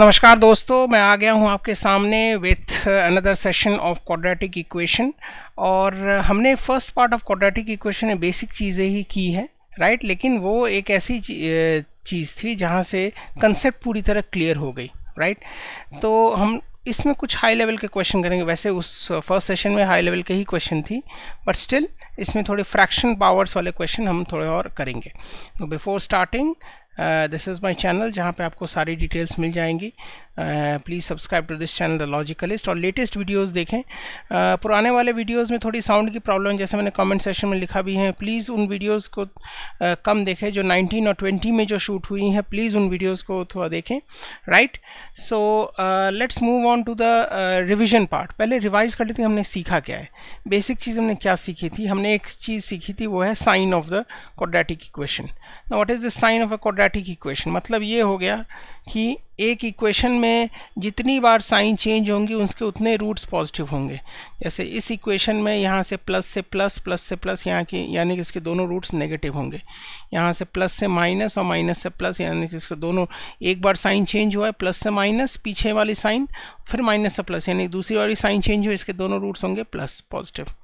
नमस्कार दोस्तों, मैं आ गया हूं आपके सामने with another session of quadratic equation. और हमने first part of quadratic equation में बेसिक चीज़ें ही की है, राइट। लेकिन वो एक ऐसी चीज़ थी जहां से कंसेप्ट पूरी तरह क्लियर हो गई, राइट। तो हम इसमें कुछ हाई लेवल के क्वेश्चन करेंगे। वैसे उस फर्स्ट सेशन में हाई लेवल के ही क्वेश्चन थी, बट स्टिल इसमें थोड़े फ्रैक्शन पावर्स वाले क्वेश्चन हम थोड़े और करेंगे। तो before starting, this is my channel जहाँ पे आपको सारी डिटेल्स मिल जाएंगी। Please subscribe to this channel the logicalist और लेटेस्ट वीडियोस देखें। पुराने वाले वीडियोस में थोड़ी साउंड की प्रॉब्लम, जैसे मैंने कमेंट सेशन में लिखा भी है, प्लीज़ उन वीडियोस को कम देखें। जो 19 और 20 में जो शूट हुई हैं, प्लीज़ उन वीडियोस को थोड़ा देखें, right. So let's move on to the revision part. पहले रिवाइज कर लेते हैं हमने सीखा क्या है। बेसिक चीज़ हमने क्या सीखी थी? हमने एक चीज़ सीखी थी, वो है sign of the quadratic equation. Now what is the sign of a quadratic equation? मतलब ये हो गया कि एक इक्वेशन में जितनी बार साइन चेंज होंगी उसके उतने रूट्स पॉजिटिव होंगे। जैसे इस इक्वेशन में यहाँ से प्लस से प्लस, प्लस से प्लस, यहाँ की यानी कि इसके दोनों रूट्स नेगेटिव होंगे। यहाँ से प्लस से माइनस और माइनस से प्लस, यानी कि इसके दोनों, एक बार साइन चेंज हुआ है प्लस से माइनस, पीछे वाली साइन, फिर माइनस से प्लस, यानी दूसरी वाली साइन चेंज हुई, इसके दोनों रूट्स होंगे प्लस, पॉजिटिव।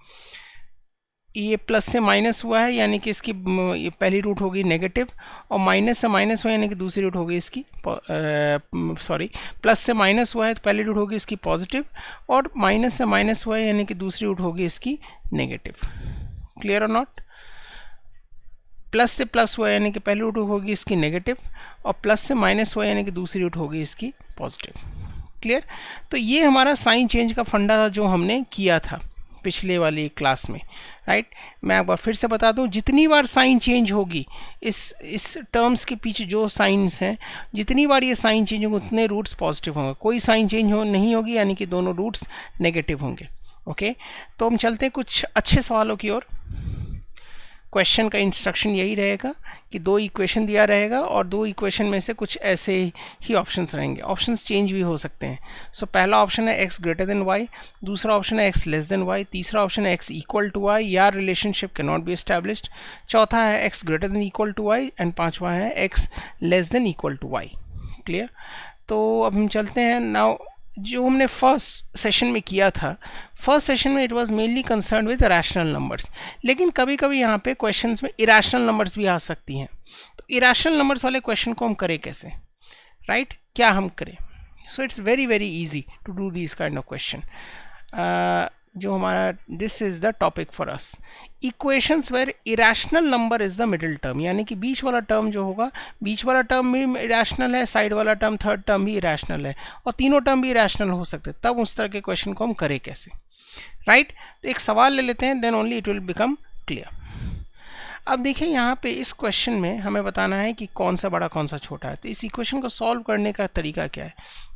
ये प्लस से माइनस हुआ है यानी कि इसकी ये पहली रूट होगी नेगेटिव, और माइनस से माइनस हुआ यानी कि दूसरी रूट होगी इसकी प्लस से माइनस हुआ है तो पहली रूट होगी इसकी पॉजिटिव, और माइनस से माइनस हुआ है यानी कि दूसरी रूट होगी इसकी negative. Clear or not? Plus से प्लस हुआ यानी कि पहली रूट होगी इसकी नेगेटिव, और प्लस से माइनस हुआ यानी कि दूसरी रूट होगी इसकी पॉजिटिव। क्लियर? तो ये हमारा साइन चेंज का फंडा था जो हमने किया था पिछले वाली क्लास में, राइट। मैं एक बार फिर से बता दूं, जितनी बार साइन चेंज होगी इस टर्म्स के पीछे जो साइंस हैं, जितनी बार ये साइन चेंज होंगे उतने रूट्स पॉजिटिव होंगे। कोई साइन चेंज नहीं होगी यानी कि दोनों रूट्स नेगेटिव होंगे। ओके, तो हम चलते हैं कुछ अच्छे सवालों की ओर। क्वेश्चन का इंस्ट्रक्शन यही रहेगा कि दो इक्वेशन दिया रहेगा और दो इक्वेशन में से कुछ ऐसे ही ऑप्शंस रहेंगे। ऑप्शंस चेंज भी हो सकते हैं। सो पहला ऑप्शन है x ग्रेटर देन y, दूसरा ऑप्शन है x लेस देन y, तीसरा ऑप्शन है x इक्वल टू y या relationship can not be established, चौथा है x greater than equal to y, and पांचवा है x less than equal to y। Clear? तो अब हम चलते हैं। नाउ जो हमने फर्स्ट सेशन में किया था, फर्स्ट सेशन में it was mainly concern with rational numbers, लेकिन कभी कभी यहाँ पे क्वेश्चंस में इरेशनल नंबर्स भी आ सकती हैं। तो इरेशनल नंबर्स वाले क्वेश्चन को हम करें कैसे, राइट? क्या हम करें? So it's very very easy to do this kind of question. जो हमारा this is the topic for us, equations where irrational number is the middle term, यानी कि बीच वाला टर्म जो होगा, बीच वाला टर्म भी इरेशनल है, साइड वाला टर्म, थर्ड टर्म भी इरेशनल है, और तीनों टर्म भी इरेशनल हो सकते हैं। तब उस तरह के क्वेश्चन को हम करें कैसे, राइट? तो एक सवाल ले लेते हैं, then only it will become clear. अब देखिए यहाँ पे इस क्वेश्चन में हमें बताना है कि कौन सा बड़ा कौन सा छोटा है। तो इस इक्वेशन को सॉल्व करने का तरीका क्या है?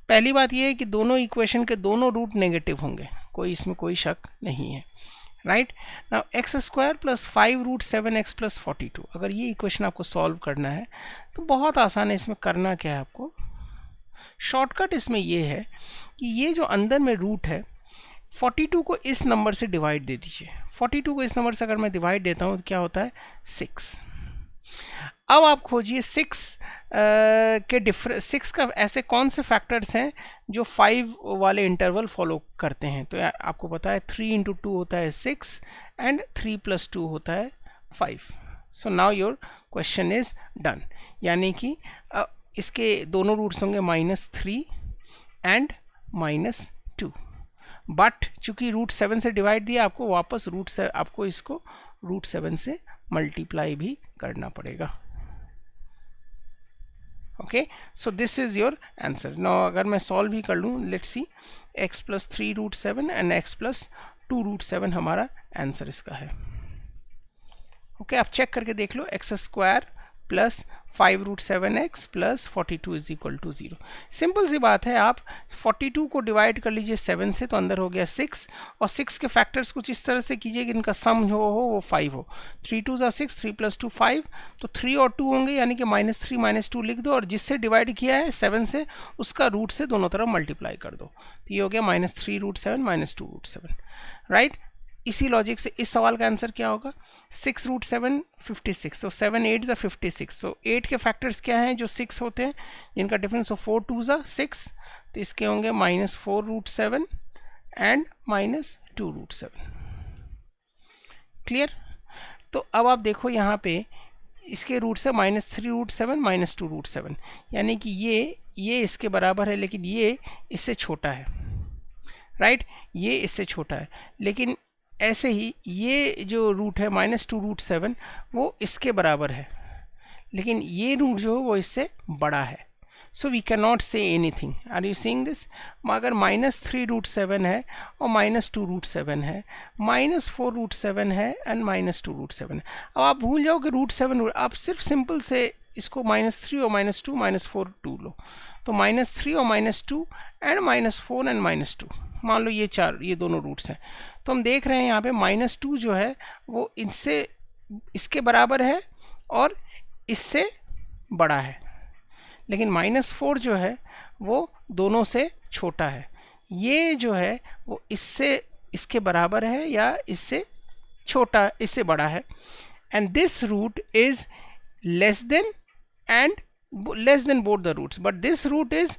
पहली बात यह है कि दोनों इक्वेशन के दोनों रूट नेगेटिव होंगे, इसमें कोई शक नहीं है, right. Now x square plus 5 root 7x plus 42, अगर ये इक्वेशन आपको सॉल्व करना है तो बहुत आसान है। इसमें करना क्या है आपको? शॉर्टकट इसमें ये है कि ये जो अंदर में रूट है, 42 को इस नंबर से डिवाइड दे दीजिए। 42 को इस नंबर से अगर मैं डिवाइड देता हूँ तो क्या होता है? 6। अब आप खोजिए 6 का ऐसे कौन से फैक्टर्स हैं जो 5 वाले इंटरवल फॉलो करते हैं। तो आपको पता है 3 × 2 होता है 6 एंड 3 + 2 होता है 5। So now your question is done, यानी कि इसके दोनों रूट्स होंगे -3 एंड -2, बट चूंकि रूट 7 से डिवाइड दिया, आपको वापस आपको इसको रूट 7 से मल्टीप्लाई भी करना पड़ेगा। Okay, so this is your answer. Now अगर मैं सॉल्व ही कर लूँ, let's see, x + 3 root 7 and x + 2 root 7 हमारा आंसर इसका है। ओके, आप चेक करके देख लो, x square plus 5 root 7x plus 42 is equal to 0। Simple सी बात है, आप 42 को डिवाइड कर लीजिए 7 से, तो अंदर हो गया 6, और 6 के फैक्टर्स कुछ इस तरह से कीजिए कि इनका सम जो हो वो 5 हो। 3 × 2 = 6, 3 + 2 5, तो 3 और 2 होंगे, यानी कि -3 -2 लिख दो, और जिससे डिवाइड किया है 7 से, उसका रूट से दोनों तरफ मल्टीप्लाई कर दो। तो ये हो गया -3 रूट 7 -2 रूट 7, राइट। इसी लॉजिक से इस सवाल का आंसर क्या होगा, 6 रूट 7 56, सो 7 8 ज़ा 56, सो 8 के फैक्टर्स क्या हैं जो 6 होते हैं, जिनका डिफरेंस हो 4 2 ज़ा 6, तो इसके होंगे -4 रूट 7 एंड -2 रूट 7। क्लियर। तो अब आप देखो यहाँ पे इसके रूट्स है -3 रूट 7 -2 रूट 7, यानी कि ये इसके बराबर है, लेकिन ये इससे छोटा है, राइट, ये इससे छोटा है। लेकिन ऐसे ही ये जो रूट है -2 रूट 7 वो इसके बराबर है, लेकिन ये रूट जो है वो इससे बड़ा है। So we can not say anything. Are you seeing this? अगर -3 रूट 7 है और -2 रूट 7 है, -4 रूट 7 है एंड -2 रूट 7 है। अब आप भूल जाओ कि रूट 7, आप सिर्फ सिंपल से इसको -3 और -2 -4 2 लो, तो -3 और -2 एंड -4 एंड -2, मान लो ये दोनों रूट्स हैं। तो हम देख रहे हैं यहाँ पे -2 जो है वो इसके बराबर है और इससे बड़ा है, लेकिन -4 जो है वो दोनों से छोटा है। ये जो है वो इसके बराबर है या इससे बड़ा है। And this root is less than both the roots, but this root is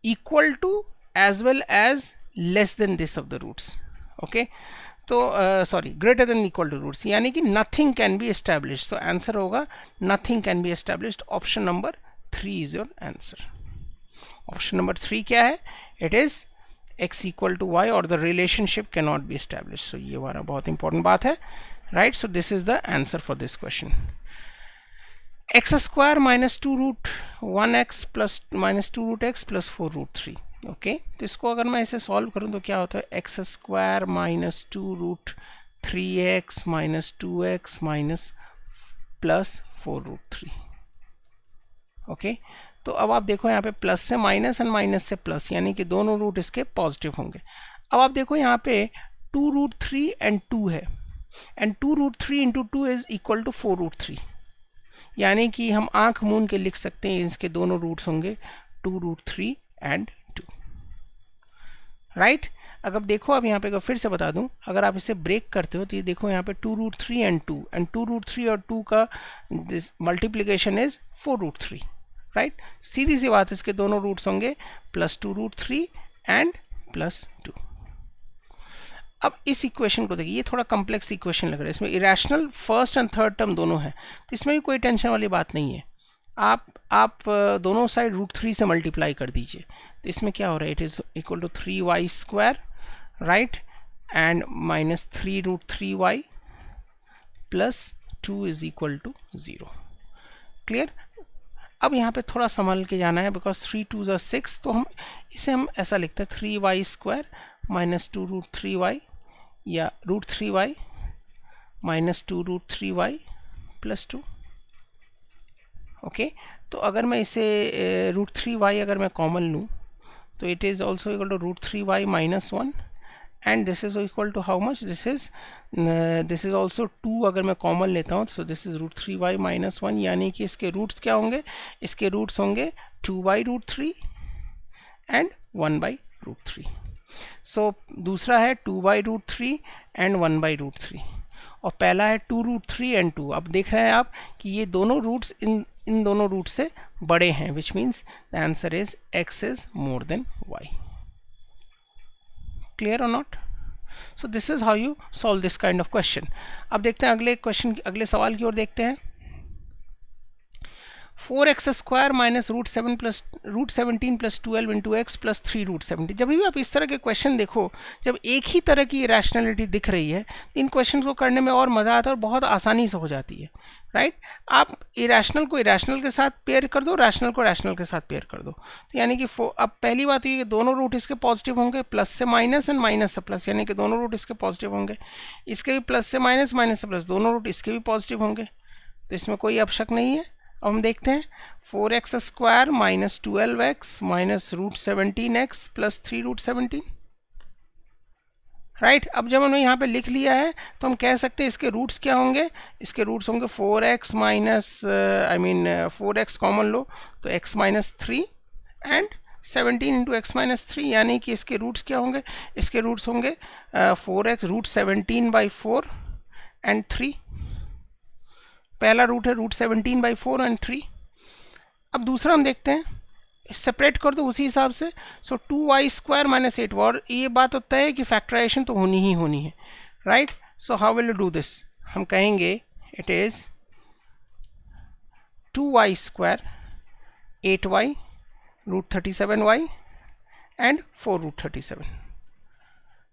equal to as well as less than this of the roots. Okay, तो sorry, greater than equal to roots, यानी कि nothing can be established. तो answer होगा nothing can be established. Option number 3 is your answer. Option number 3 क्या है? It is x equal to y और the relationship can not be established. So ये हमारा बहुत इंपॉर्टेंट बात है, right. So this is the answer for this question. x square -2 root 1x plus -2 root x plus 4 root 3। Okay, तो इसको अगर मैं इसे सॉल्व करूं तो क्या होता है, x square -2 root 3x -2x plus 4 root 3। Okay, तो अब आप देखो यहाँ पे प्लस से माइनस एंड माइनस से प्लस, यानी कि दोनों रूट इसके पॉजिटिव होंगे। अब आप देखो यहाँ पे 2 रूट 3 एंड 2 है, and 2 root 3 into 2 is equal to 4 root 3, यानी कि हम आंख मूंद के लिख सकते हैं इसके दोनों रूट्स होंगे 2 रूट 3 एंड 2, राइट। अगर देखो, अब यहाँ पे अगर फिर से बता दूं, अगर आप इसे ब्रेक करते हो तो ये देखो यहाँ पे 2 रूट 3 एंड 2, एंड 2 रूट 3 और 2 का मल्टीप्लीकेशन इज 4 रूट 3, राइट। सीधी सी बात है, इसके दोनों रूट्स होंगे +2 रूट 3 एंड +2। अब इस इक्वेशन को देखिए, ये थोड़ा कॉम्प्लेक्स इक्वेशन लग रहा है, इसमें irrational first and third term दोनों है, तो इसमें भी कोई टेंशन वाली बात नहीं है। आप दोनों साइड √3 से मल्टीप्लाई कर दीजिए, तो इसमें क्या हो रहा है, it is equal to 3y square, right, and -3 root 3y plus 2 is equal to 0। Clear. अब यहाँ पे थोड़ा संभल के जाना है, बिकॉज 3 2 ज़ा 6, तो हम ऐसा लिखते हैं 3y स्क्वायर -2 रूट 3y या √3y -2 root 3y plus 2। Okay, तो अगर मैं इसे √3y अगर मैं कॉमन लूँ तो it is also equal to √3y -1, and this is equal to how much, this is also 2 अगर मैं कॉमन लेता हूँ, सो दिस इज √3y -1, यानी कि इसके रूट्स क्या होंगे, इसके रूट्स होंगे 2/√3 एंड 1/√3। सो दूसरा है 2/√3 एंड 1/√3, और पहला है 2 रूट 3 एंड 2। अब देख रहे हैं आप कि ये दोनों रूट्स इन दोनों रूट से बड़े हैं, which means the answer is x is more than y। Clear or not? So this is how you solve this kind of question. अब देखते हैं अगले सवाल की ओर देखते हैं। 4x square minus √17 plus 12 into x plus 3 root 70। जब भी आप इस तरह के क्वेश्चन देखो, जब एक ही तरह की रैशनैलिटी दिख रही है, इन क्वेश्चन को करने में और मज़ा आता है और बहुत आसानी से हो जाती है, राइट। आप इरेशनल को इरेशनल के साथ पेयर कर दो, रैशनल को रैशनल के साथ पेयर कर दो, तो यानी कि अब पहली बात ये कि दोनों रूट इसके पॉजिटिव होंगे, प्लस से माइनस एंड माइनस से प्लस, यानी कि दोनों रूट इसके पॉजिटिव होंगे। इसके भी प्लस से माइनस, माइनस से प्लस, दोनों रूट इसके भी पॉजिटिव होंगे, तो इसमें कोई अपशक नहीं है। अब हम देखते हैं 4x square minus 12x minus √17x plus 3 root 17, right. अब जब हमने यहाँ पे लिख लिया है तो हम कह सकते हैं इसके रूट्स क्या होंगे, इसके रूट्स होंगे 4x माइनस 4x कॉमन लो तो x minus 3 and 17 into x minus 3, यानी कि इसके रूट्स क्या होंगे, इसके रूट्स होंगे 4x रूट 17/4 एंड 3। पहला रूट है रूट 17/4 एंड 3। अब दूसरा हम देखते हैं, सेपरेट कर दो उसी हिसाब से। सो 2y² माइनस 8, और ये बात तो तय है कि फैक्टराइजेशन तो होनी ही होनी है, right. So how will you do this, हम कहेंगे it is 2y² 8y root 37y and 4 root 37,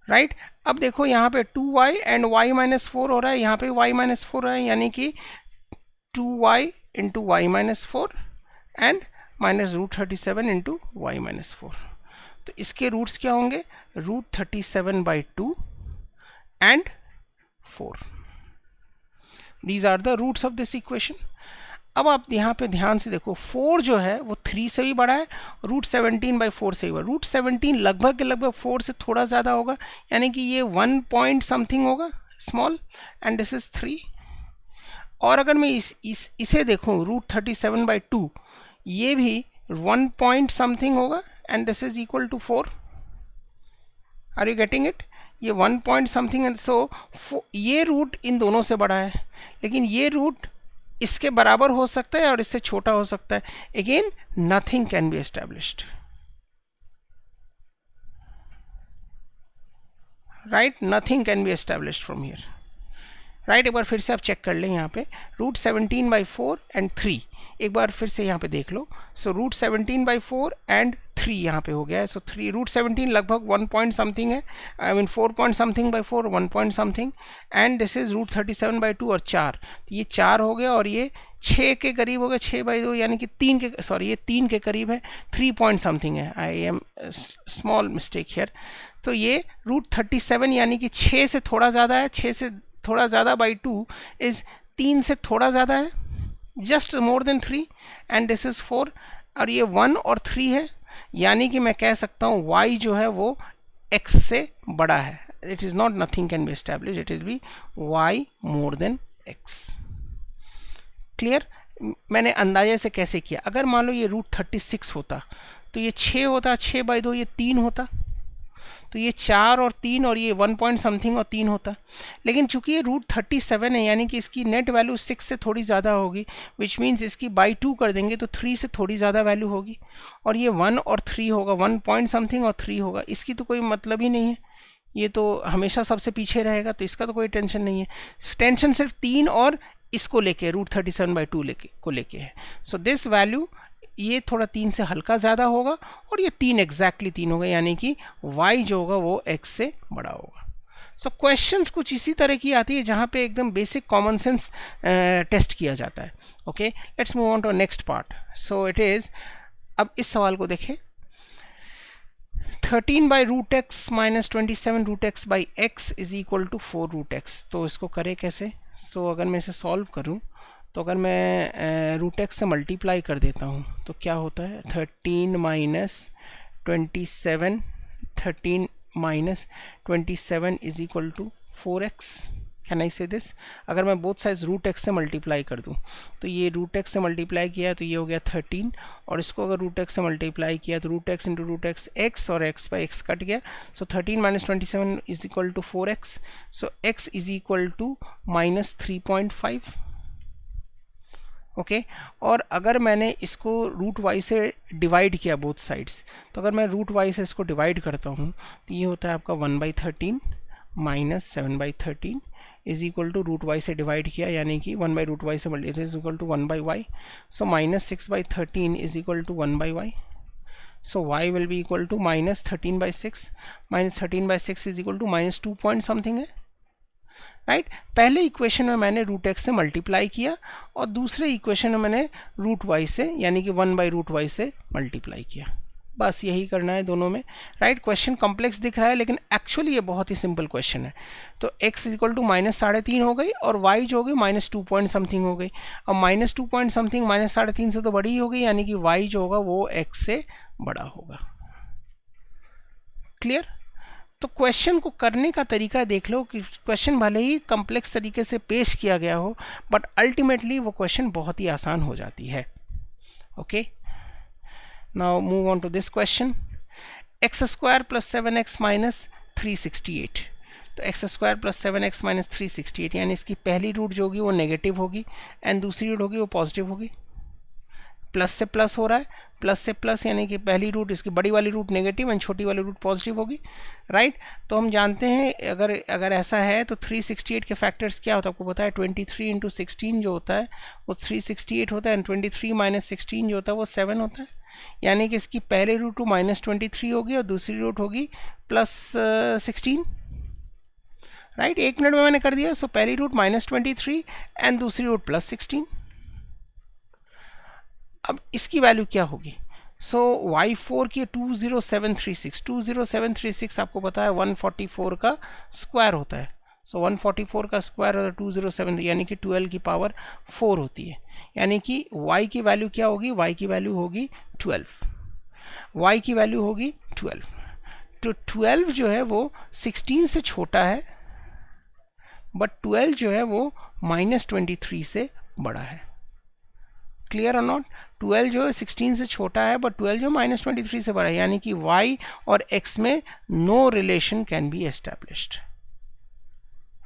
right. अब देखो यहाँ पे 2y एंड y माइनस 4 हो रहा है, यहाँ पे y माइनस 4 है, यानी कि 2y into y minus 4 and minus root 37 into y minus 4। तो इसके रूट्स क्या होंगे, root 37/2 and 4। These are the roots of this equation. अब आप यहाँ पे ध्यान से देखो, 4 जो है वो 3 से भी बड़ा है, रूट 17/4 से भी बड़ा। रूट 17 लगभग 4 से थोड़ा ज़्यादा होगा, यानी कि ये 1 पॉइंट समथिंग होगा स्मॉल, एंड दिस इज 3। और अगर मैं इसे देखूँ रूट 37/2, ये भी 1 पॉइंट समथिंग होगा, and this is equal to 4। Are you getting it, ये 1 पॉइंट समथिंग, एंड सो ये रूट इन दोनों से बड़ा है, लेकिन ये रूट इसके बराबर हो सकता है और इससे छोटा हो सकता है। Again nothing can be established, right, nothing can be established from here, right. एक बार फिर से आप चेक कर लें, यहाँ पे रूट 17/4 एंड 3, एक बार फिर से यहाँ पे देख लो। सो रूट 17/4 एंड 3 यहाँ पे हो गया है। सो 3 रूट 17 लगभग 1 पॉइंट समथिंग है, I mean 4 point something by 4, 1 point something, and this is root 37/2 और 4, तो ये 4 हो गया, और ये 6 के करीब हो गया, 6/2 यानी कि 3 के, सॉरी ये 3 के करीब है, 3 पॉइंट समथिंग है, I am small mistake here. तो ये रूट 37 यानी कि 6 से थोड़ा ज़्यादा है, 6 से थोड़ा ज़्यादा बाई 2 इज 3 से थोड़ा ज़्यादा है, just more than 3, and this is 4, और ये 1 और 3 है, यानी कि मैं कह सकता हूँ y जो है वो x से बड़ा है। It is not nothing can be establish, it is be y more than x। Clear. मैंने अंदाजे से कैसे किया, अगर मान लो ये रूट 36 होता तो ये 6 होता, 6/2 ये 3 होता, तो ये 4 और 3, और ये 1 पॉइंट समथिंग और 3 होता। लेकिन चूंकि ये रूट 37 है, यानी कि इसकी नेट वैल्यू 6 से थोड़ी ज़्यादा होगी, विच मीन्स इसकी बाई 2 कर देंगे तो 3 से थोड़ी ज़्यादा वैल्यू होगी, और ये 1 और 3 होगा, 1 पॉइंट समथिंग और 3 होगा। इसकी तो कोई मतलब ही नहीं है, ये तो हमेशा सबसे पीछे रहेगा, तो इसका तो कोई टेंशन नहीं है। टेंशन सिर्फ 3 और इसको लेके, रूट 37/2 को लेके है। सो दिस वैल्यू, ये थोड़ा 3 से हल्का ज़्यादा होगा, और ये 3 एग्जैक्टली 3 होगा, यानी कि y जो होगा वो x से बड़ा होगा। सो क्वेश्चंस कुछ इसी तरह की आती है, जहाँ पे एकदम बेसिक कॉमन सेंस टेस्ट किया जाता है। Okay, let's move on to next part. So it is, अब इस सवाल को देखें, 13/√x minus 27√x/x is equal to 4√x। तो इसको करें कैसे। सो अगर मैं इसे सॉल्व करूँ, तो अगर मैं √x से मल्टीप्लाई कर देता हूँ तो क्या होता है, 13 minus 27 is equal to 4x। Can I say this, अगर मैं बोथ साइड्स √x से मल्टीप्लाई कर दूँ, तो ये √x से मल्टीप्लाई किया तो ये हो गया 13, और इसको अगर √x से मल्टीप्लाई किया तो √x इंटू √x x, और x/x कट गया। So 13 minus 27 is equal to 4x। So x is equal to minus 3.5। Okay, और अगर मैंने इसको √y से डिवाइड किया बोथ साइड्स, तो अगर मैं √y से इसको डिवाइड करता हूँ तो ये होता है आपका 1/13 minus 7/13 is equal to √y से डिवाइड किया, यानी कि 1/√y से multiply is equal to 1/y। So minus 6/13 is equal to 1/y। So y will be equal to minus 13/6, minus 13/6 is equal to minus 2 point something है, right. पहले equation में मैंने √x से मल्टीप्लाई किया, और दूसरे इक्वेशन में मैंने √y से, यानी कि 1/√y से मल्टीप्लाई किया। बस यही करना है दोनों में, राइट। क्वेश्चन कॉम्प्लेक्स दिख रहा है, लेकिन एक्चुअली ये बहुत ही सिंपल क्वेश्चन है। तो x is equal to minus 3.5 हो गई, और y जो हो गई माइनस 2 पॉइंट समथिंग हो गई। अब माइनस 2 पॉइंट समथिंग माइनस 3.5 से तो बड़ी ही हो गई, यानी कि y जो होगा वो x से बड़ा होगा। क्लियर। तो क्वेश्चन को करने का तरीका देख लो कि क्वेश्चन भले ही कॉम्प्लेक्स तरीके से पेश किया गया हो, बट अल्टीमेटली वो क्वेश्चन बहुत ही आसान हो जाती है। Okay, now move on to this question. X square plus 7x minus 368. तो x square plus 7x minus 368 यानी इसकी पहली रूट जो होगी वो नेगेटिव होगी एंड दूसरी रूट होगी वो पॉजिटिव होगी. प्लस से प्लस हो रहा है, प्लस से प्लस यानी कि पहली रूट इसकी बड़ी वाली रूट नेगेटिव एंड छोटी वाली रूट पॉजिटिव होगी, राइट. तो हम जानते हैं अगर ऐसा है तो 368 के फैक्टर्स क्या होता है आपको पता है. 23 इंटू 16 जो होता है वो 368 होता है एंड 23 माइनस 16 जो होता है वो 7 होता है. यानी कि इसकी पहली रूट टू -23 होगी और दूसरी रूट होगी +16, राइट. 1 मिनट में मैंने कर दिया. सो पहली रूट -23 एंड दूसरी रूट +16. अब इसकी वैल्यू क्या होगी. सो y4 की 20736 आपको पता है 144 का स्क्वायर होता है. सो 144 का स्क्वायर होता है 207 यानी कि 12 की पावर 4 होती है. यानी कि y की वैल्यू क्या होगी, y की वैल्यू होगी 12. y की वैल्यू होगी 12. तो 12 जो है वो 16 से छोटा है बट 12 जो है वो -23 से बड़ा है. Clear or not. 12 जो है 16 से छोटा है बट 12 जो -23 से बड़ा है. यानी कि y और x में no relation can be established,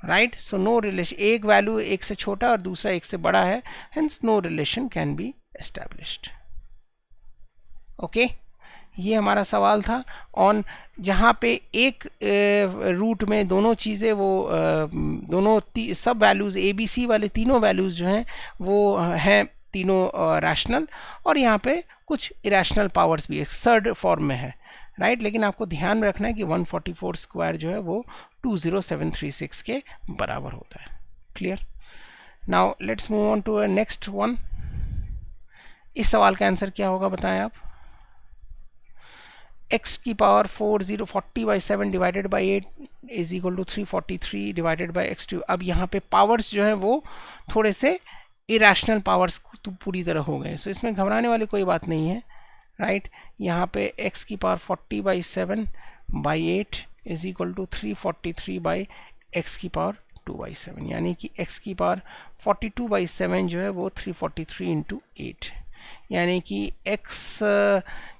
right. So no relation, एक वैल्यू एक से छोटा और दूसरा एक से बड़ा है, hence no relation can be established. Okay, ये हमारा सवाल था ऑन जहाँ पे एक रूट में दोनों चीज़ें वो दोनों सब वैल्यूज़ ABC वाले तीनों वैल्यूज़ जो हैं वो हैं तीनों रैशनल और यहाँ पे कुछ इरेशनल पावर्स भी एक थर्ड फॉर्म में है, राइट. लेकिन आपको ध्यान में रखना है कि 144 स्क्वायर जो है वो 20736 के बराबर होता है. Clear. Now let's move on to next one. इस सवाल का आंसर क्या होगा बताएं आप. x की power 40/7 divided by 8 is equal to 343 divided by x2. अब यहाँ पे पावर्स जो है वो थोड़े से इरेशनल पावर्स तो पूरी तरह हो गए. सो इसमें घबराने वाली कोई बात नहीं है, राइट. यहाँ पे x की power 40/7/8 is equal to 343 by x की पावर 2/7 यानी कि x की पावर 42/7 जो है वो 343 इंटू 8 यानी कि x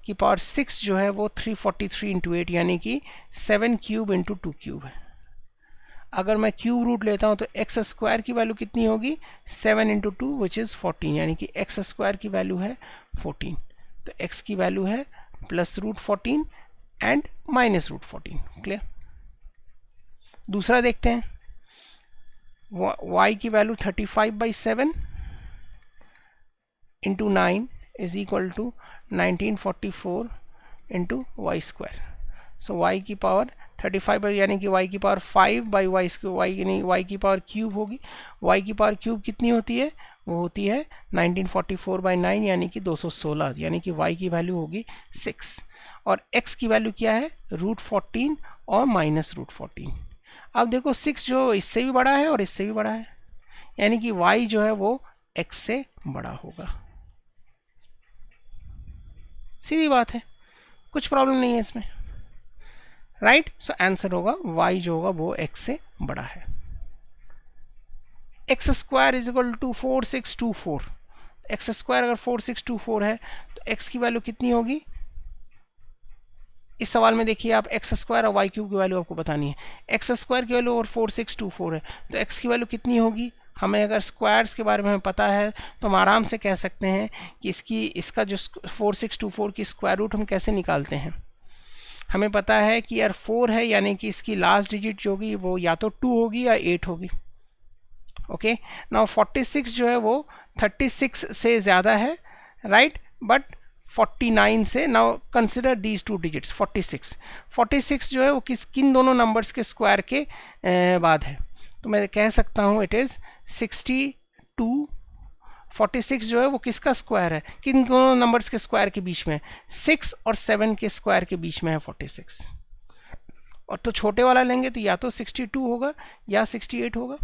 की पावर 6 जो है वो 343 इंटू 8 यानी कि 7 क्यूब इंटू 2 क्यूब है. अगर मैं क्यूब रूट लेता हूँ तो एक्स स्क्वायर की वैल्यू कितनी होगी 7 इंटू 2 विच इज़ 14 यानी कि एक्स स्क्वायर की वैल्यू है 14. तो x की वैल्यू है +√14 एंड -√14. क्लियर. दूसरा देखते हैं. y की value 35/7 into 9 is equal to 1944 into y square. So y की पावर 35 यानी कि y की पावर 5/y स्क्वायर, y यानी y की पावर क्यूब होगी. y की पावर क्यूब कितनी होती है, वो होती है 1944/9 यानी कि 216 यानी कि y की वैल्यू होगी 6 और x की वैल्यू क्या है √14 और -√14. अब देखो 6 जो इससे भी बड़ा है और इससे भी बड़ा है यानी कि y जो है वो x से बड़ा होगा. सीधी बात है, कुछ प्रॉब्लम नहीं है इसमें, राइट. सो आंसर होगा y जो होगा वो x से बड़ा है. X square is equal to 4624. X square अगर 4624 है तो x की वैल्यू कितनी होगी. इस सवाल में देखिए आप एक्स स्क्वायर और वाई क्यूब की वैल्यू आपको बतानी है. एक्स स्क्वायर की वैल्यू और 4624 है तो x की वैल्यू कितनी होगी. हमें अगर स्क्वायर्स के बारे में हमें पता है तो हम आराम से कह सकते हैं कि इसका जो 4624 की स्क्वायर रूट हम कैसे निकालते हैं. हमें पता है कि यार 4 है यानी कि इसकी लास्ट डिजिट जो होगी वो या तो 2 होगी या 8 होगी. ओके. नाउ 46 जो है वो 36 से ज़्यादा है, राइट, बट 49 से. Now consider these two digits. 46 जो है वो किन दोनों नंबर्स के स्क्वायर के बाद है. तो मैं कह सकता हूँ इट इज़ 62. 46 जो है वो किसका स्क्वायर है, किन दोनों नंबर्स के स्क्वायर के बीच में, 6 और 7 के स्क्वायर के बीच में है 46. और तो छोटे वाला लेंगे तो या तो 62 होगा या 68 होगा,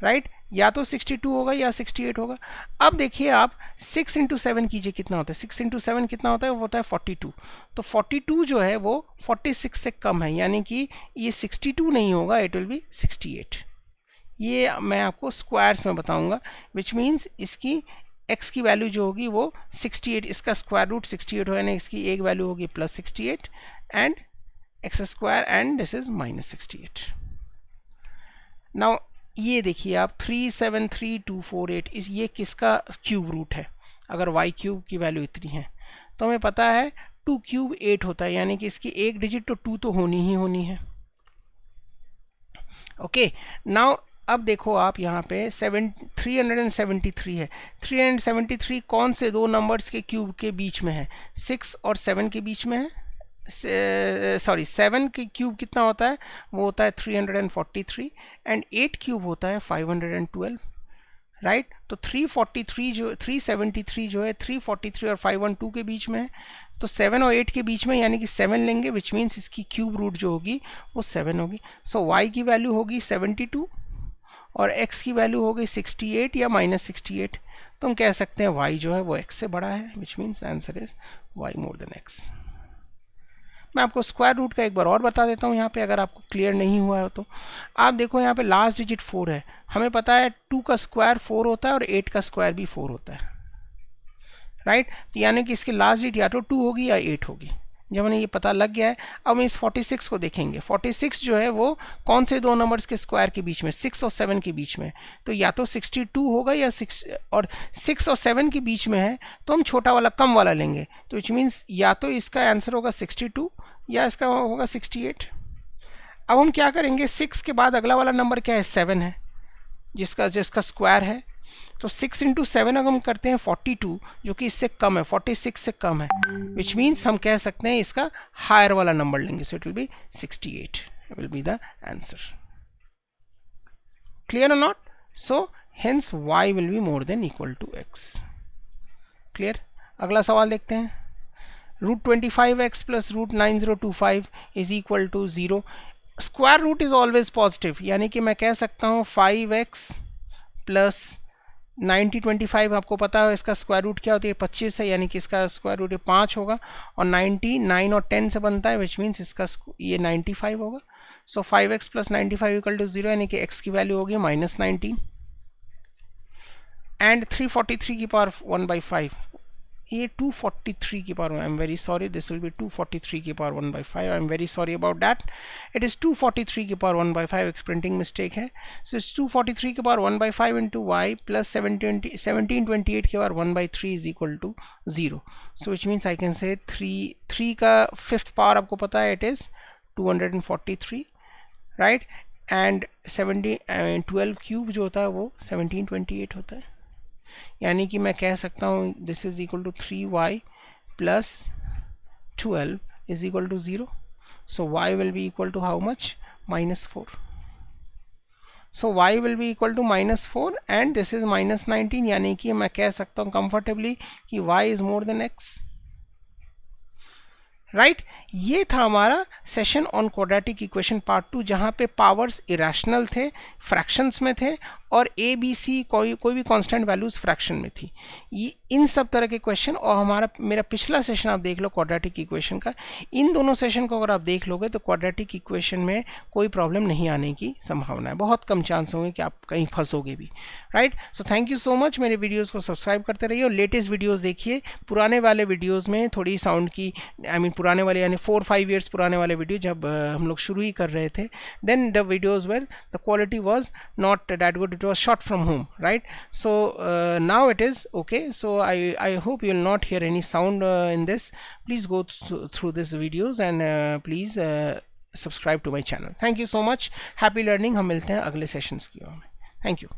राइट, या तो 62 होगा या 68 होगा. अब देखिए आप 6 इंटू 7 कीजिए कितना होता है. 6 इंटू 7 कितना होता है, वो होता है 42. तो 42 जो है वो 46 से कम है यानी कि ये 62 नहीं होगा, इट विल बी 68. ये मैं आपको स्क्वायर्स में बताऊंगा विच मीन्स इसकी x की वैल्यू जो होगी वो 68, इसका स्क्वायर रूट 68 होगा, इसकी एक वैल्यू होगी +68 and x square and this is -68. Now ये देखिए आप 373248 इस ये किसका क्यूब रूट है? अगर y क्यूब की वैल्यू इतनी है तो हमें पता है 2 क्यूब 8 होता है, यानी कि इसकी एक डिजिट तो 2 तो होनी ही होनी है. ओके नाउ अब देखो आप यहाँ पे 373 है. 373 कौन से दो नंबर्स के क्यूब के बीच में है? 6 और 7 के बीच में है. सॉरी 7 के क्यूब कितना होता है? वो होता है 343 एंड 8 क्यूब होता है 512, राइट. तो 373 जो है 343 और 512 के बीच में है, तो 7 और 8 के बीच में, यानी कि 7 लेंगे, विच मीन्स इसकी क्यूब रूट जो होगी वो 7 होगी. सो y की वैल्यू होगी 72 और x की वैल्यू होगी 68 या -68. तो हम कह सकते हैं y जो है वो x से बड़ा है, which means answer is y more than x. मैं आपको स्क्वायर रूट का एक बार और बता देता हूँ यहाँ पे, अगर आपको क्लियर नहीं हुआ है तो. आप देखो यहाँ पे लास्ट डिजिट 4 है, हमें पता है 2 का स्क्वायर 4 होता है और 8 का स्क्वायर भी 4 होता है, राइट. तो यानी कि इसकी लास्ट डिजिट या तो 2 होगी या 8 होगी. जब हमें ये पता लग गया है, अब हम इस 46 को देखेंगे. 46 जो है वो कौन से दो नंबर्स के स्क्वायर के बीच में? 6 और 7 के बीच में. तो या तो 62 होगा या 6 और 7 के बीच में है, तो हम छोटा वाला कम वाला लेंगे. तो विच मीन्स या तो इसका आंसर होगा 62 या इसका होगा 68. अब हम क्या करेंगे, 6 के बाद अगला वाला नंबर क्या है? 7 है, जिसका स्क्वायर है. तो 6 × 7 अगर हम करते हैं 42, जो कि इससे कम है, 46 से कम है, विच मीन्स हम कह सकते हैं इसका हायर वाला नंबर लेंगे. So it will be 68 will be the answer. Clear or not? So hence y will be more than equal to x. Clear. अगला सवाल देखते हैं. √25x + √9025 is equal to 0. Square root is always positive, यानी कि मैं कह सकता हूँ 5x + 9025, आपको पता है इसका स्क्वायर रूट क्या होती है? 25 है, यानी कि इसका स्क्वायर रूट 5 होगा. और 90 9 और 10 से बनता है, विच मीन्स इसका ये 95 होगा. सो 5x + 95 = 0, यानी कि x की वैल्यू होगी -19 एंड 343 की पावर 1/5. ये 243 की power, I am very sorry, this will be 243 की power 1/5. I am very sorry about that. It is 243 की पावर 1/5, एक प्रिंटिंग मिस्टेक है. सो इट्स 243 की पावर 1/5 इंटू y प्लस 1728 की power 1/3 is equal to 0. So which means I can say 3 का 5th power आपको पता है, it is 243, right. And 12 cube जो होता है वो 1728 होता है, यानी कि मैं कह सकता हूँ this is equal to 3y plus 12 is equal to 0. So y will be equal to how much? -4. So y will be equal to -4 and this is -19, यानी कि मैं कह सकता हूँ कंफर्टेबली कि y is more than x, right. ये था हमारा session on quadratic equation part 2, जहाँ पे पावर्स इरेशनल थे, फ्रैक्शंस में थे, और ए बी सी कोई भी कांस्टेंट वैल्यूज फ्रैक्शन में थी. ये इन सब तरह के क्वेश्चन, और मेरा पिछला सेशन आप देख लो क्वाड्रेटिक इक्वेशन का. इन दोनों सेशन को अगर आप देख लोगे तो क्वाड्रेटिक इक्वेशन में कोई प्रॉब्लम नहीं आने की संभावना है, बहुत कम चांस होंगे कि आप कहीं फंसोगे भी, right. So thank you so much. मेरे वीडियोज़ को सब्सक्राइब करते रहिए और लेटेस्ट वीडियोज़ देखिए. पुराने वाले वीडियोज़ में थोड़ी साउंड की, आई मीन पुराने वाले यानी 4-5 ईयर्स पुराने वाले वीडियो, जब हम लोग शुरू ही कर रहे थे, then the videos were the quality was not that good, it was shot from home, right. So now it is okay. So I hope you will not hear any sound in this. Please go through these videos and please subscribe to my channel. Thank you so much. Happy learning. हम मिलते हैं अगले sessions की ओर में. Thank you.